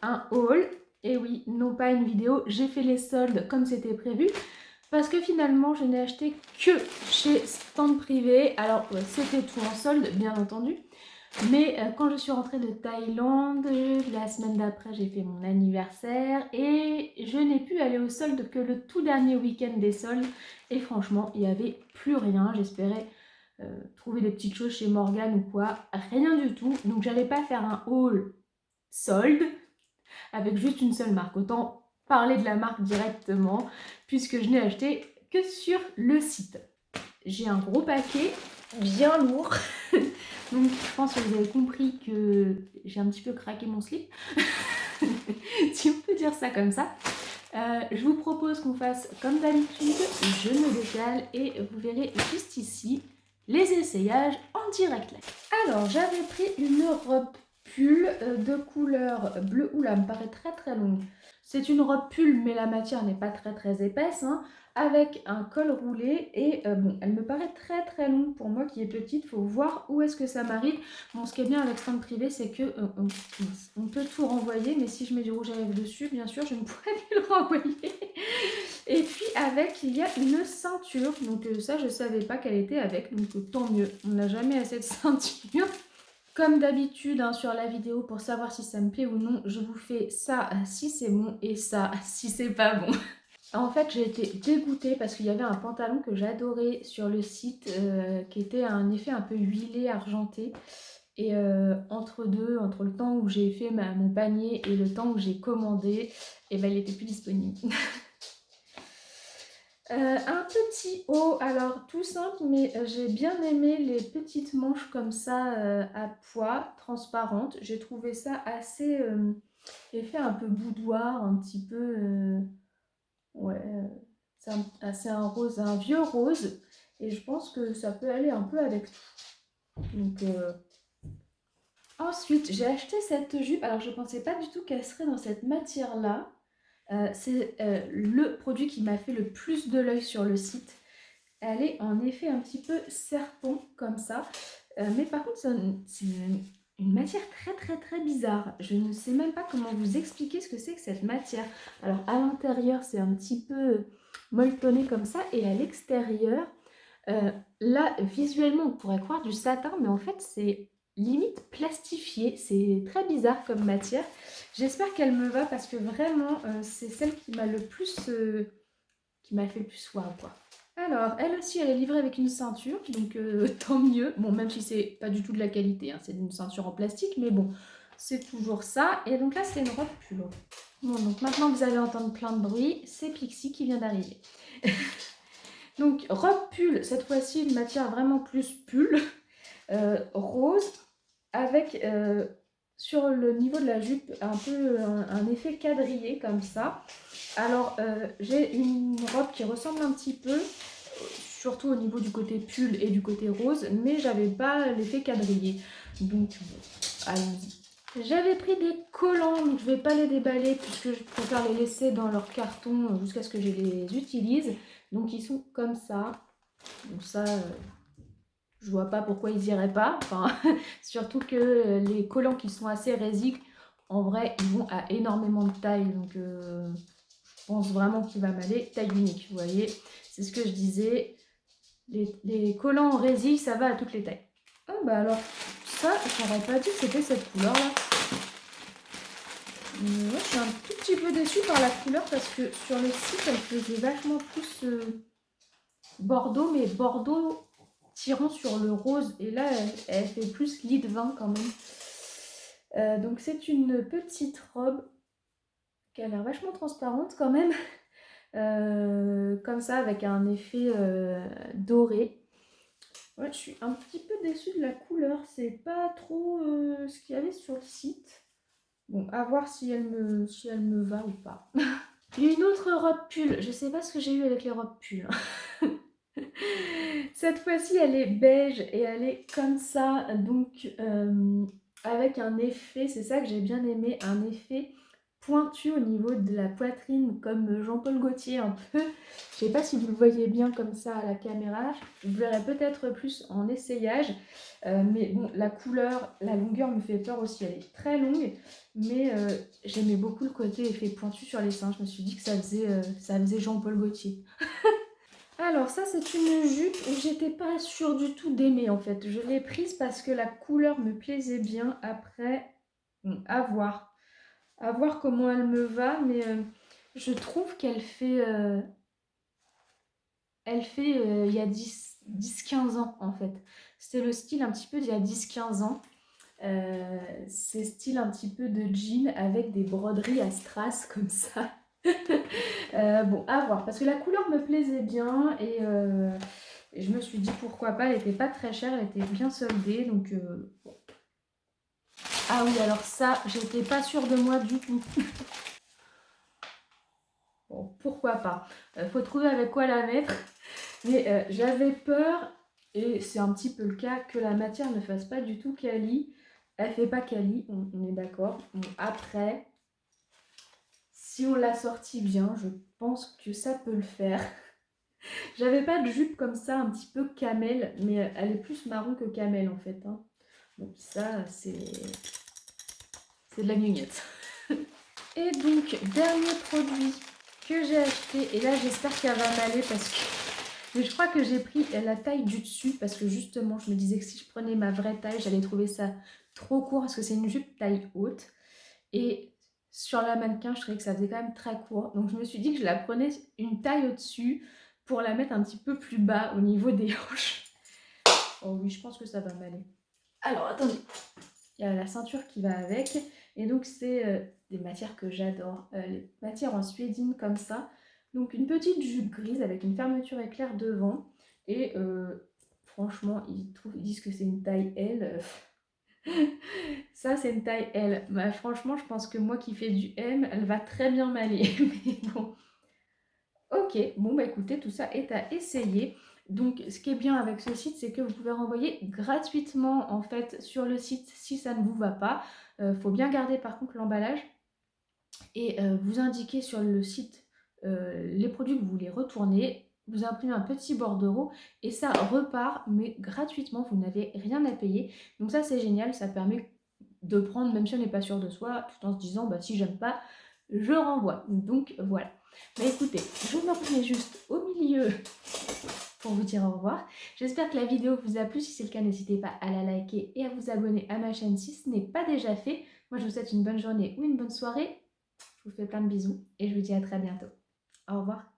un haul. Et oui, non pas une vidéo, j'ai fait les soldes comme c'était prévu. Parce que finalement, je n'ai acheté que chez Stand Privé. Alors, c'était tout en solde, bien entendu. Mais quand je suis rentrée de Thaïlande, la semaine d'après, j'ai fait mon anniversaire. Et je n'ai pu aller au solde que le tout dernier week-end des soldes. Et franchement, il n'y avait plus rien. J'espérais trouver des petites choses chez Morgane ou quoi. Rien du tout. Donc, j'allais pas faire un haul solde avec juste une seule marque. Autant parler de la marque directement puisque je n'ai acheté que sur le site. J'ai un gros paquet bien lourd. Donc je pense que vous avez compris que j'ai un petit peu craqué mon slip. Si on peut dire ça comme ça. Je vous propose qu'on fasse comme d'habitude, je me décale et vous verrez juste ici les essayages en direct. Alors j'avais pris une robe pull de couleur bleu. Oula, elle me paraît très longue. C'est une robe pull mais la matière n'est pas très épaisse, hein, avec un col roulé et bon, elle me paraît très longue pour moi qui est petite. Faut voir où est-ce que ça m'arrive. Bon, ce qui est bien avec Stand Privé, c'est que on peut tout renvoyer, mais si je mets du rouge à lèvres dessus, bien sûr, je ne pourrais plus le renvoyer. Et puis avec, il y a une ceinture, donc ça, je ne savais pas qu'elle était avec, donc tant mieux. On n'a jamais assez de ceinture. Comme d'habitude, hein, sur la vidéo, pour savoir si ça me plaît ou non, je vous fais ça si c'est bon et ça si c'est pas bon. En fait, j'ai été dégoûtée parce qu'il y avait un pantalon que j'adorais sur le site qui était un effet un peu huilé, argenté. Et entre deux, entre le temps où j'ai fait mon panier et le temps où j'ai commandé, et ben, il n'était plus disponible. Un petit haut, alors tout simple, mais j'ai bien aimé les petites manches comme ça à pois, transparentes. J'ai trouvé ça assez effet un peu boudoir, un petit peu... ouais, c'est un rose, un vieux rose. Et je pense que ça peut aller un peu avec tout. Donc, ensuite, j'ai acheté cette jupe. Alors, je ne pensais pas du tout qu'elle serait dans cette matière-là. C'est le produit qui m'a fait le plus de l'œil sur le site. Elle est en effet un petit peu serpent comme ça. Mais par contre, c'est une matière très bizarre. Je ne sais même pas comment vous expliquer ce que c'est que cette matière. Alors à l'intérieur, c'est un petit peu molletonné comme ça. Et à l'extérieur, là, visuellement, on pourrait croire du satin. Mais en fait, c'est limite plastifié. C'est très bizarre comme matière. J'espère qu'elle me va parce que vraiment, c'est celle qui m'a le plus... qui m'a fait le plus wow, quoi. Alors, elle aussi, elle est livrée avec une ceinture, donc tant mieux. Bon, même si c'est pas du tout de la qualité, hein, c'est une ceinture en plastique, mais bon, c'est toujours ça. Et donc là, c'est une robe pull. Bon, donc maintenant vous allez entendre plein de bruit, c'est Pixie qui vient d'arriver. Donc, robe pull, cette fois-ci, une matière vraiment plus pull, rose, avec sur le niveau de la jupe un peu un effet quadrillé comme ça. Alors, j'ai une robe qui ressemble un petit peu, surtout au niveau du côté pull et du côté rose, mais j'avais pas l'effet quadrillé. Donc, bon, allons-y. J'avais pris des collants, donc je vais pas les déballer puisque je préfère les laisser dans leur carton jusqu'à ce que je les utilise. Donc, ils sont comme ça. Donc ça, je vois pas pourquoi ils iraient pas. Enfin, surtout que les collants qui sont assez résiques, en vrai, ils vont à énormément de taille. Donc, je pense vraiment qu'il va m'aller taille unique. Vous voyez, c'est ce que je disais. Les collants en résille, ça va à toutes les tailles. Ah bah alors, ça, je n'aurais pas dit que c'était cette couleur-là. Moi, je suis un tout petit peu déçue par la couleur parce que sur le site, elle faisait vachement plus bordeaux, mais bordeaux tirant sur le rose. Et là, elle fait plus lit de vin quand même. Donc c'est une petite robe qui a l'air vachement transparente quand même. Comme ça, avec un effet doré. Ouais, je suis un petit peu déçue de la couleur. C'est pas trop ce qu'il y avait sur le site. Bon, à voir si elle me va ou pas. Une autre robe pull. Je sais pas ce que j'ai eu avec les robes pull. Cette fois-ci, elle est beige et elle est comme ça. Donc, avec un effet, c'est ça que j'ai bien aimé, un effet pointu au niveau de la poitrine comme Jean-Paul Gaultier un peu. Je sais pas si vous le voyez bien comme ça à la caméra. Vous le verrez peut-être plus en essayage. Mais bon, la couleur, la longueur me fait peur aussi. Elle est très longue. Mais j'aimais beaucoup le côté effet pointu sur les seins. Je me suis dit que ça faisait Jean-Paul Gaultier. Alors ça c'est une jupe où j'étais pas sûre du tout d'aimer en fait. Je l'ai prise parce que la couleur me plaisait bien. Après, bon, à voir. À voir comment elle me va, mais je trouve qu'elle fait... il y a 10-15 ans en fait. C'était le style un petit peu d'il y a 10-15 ans. C'est style un petit peu de jean avec des broderies à strass comme ça. Bon, à voir, parce que la couleur me plaisait bien et je me suis dit pourquoi pas, elle était pas très chère, elle était bien soldée, donc bon. Ah oui, alors ça, j'étais pas sûre de moi du tout. Bon, pourquoi pas. Faut trouver avec quoi la mettre. Mais j'avais peur, et c'est un petit peu le cas, que la matière ne fasse pas du tout quali. Elle fait pas quali, on est d'accord. Bon, après, si on l'a sorti bien, je pense que ça peut le faire. J'avais pas de jupe comme ça, un petit peu camel, mais elle est plus marron que camel en fait. Hein. Donc ça, c'est de la gnougnette. Et donc, dernier produit que j'ai acheté, et là j'espère qu'elle va m'aller parce que... Mais je crois que j'ai pris la taille du dessus parce que justement, je me disais que si je prenais ma vraie taille, j'allais trouver ça trop court parce que c'est une jupe taille haute. Et sur la mannequin, je trouvais que ça faisait quand même très court. Donc je me suis dit que je la prenais une taille au-dessus pour la mettre un petit peu plus bas au niveau des hanches. Oh oui, je pense que ça va m'aller. Alors, attendez. Il y a la ceinture qui va avec. Et donc, c'est des matières que j'adore. Les matières en suédine comme ça. Donc, une petite jupe grise avec une fermeture éclair devant. Et franchement, ils disent que c'est une taille L. Ça, c'est une taille L. Bah, franchement, je pense que moi qui fais du M, elle va très bien m'aller. Mais bon. Ok, bon bah écoutez, tout ça est à essayer. Donc ce qui est bien avec ce site, c'est que vous pouvez renvoyer gratuitement en fait sur le site si ça ne vous va pas. Faut bien garder par contre l'emballage et vous indiquer sur le site les produits que vous voulez retourner. Vous imprimez un petit bordereau et ça repart, mais gratuitement, vous n'avez rien à payer. Donc ça c'est génial, ça permet de prendre, même si on n'est pas sûr de soi, tout en se disant bah si j'aime pas, je renvoie. Donc voilà. Mais écoutez, je me remets juste au milieu pour vous dire au revoir. J'espère que la vidéo vous a plu. Si c'est le cas, n'hésitez pas à la liker et à vous abonner à ma chaîne si ce n'est pas déjà fait. Moi, je vous souhaite une bonne journée ou une bonne soirée. Je vous fais plein de bisous et je vous dis à très bientôt. Au revoir.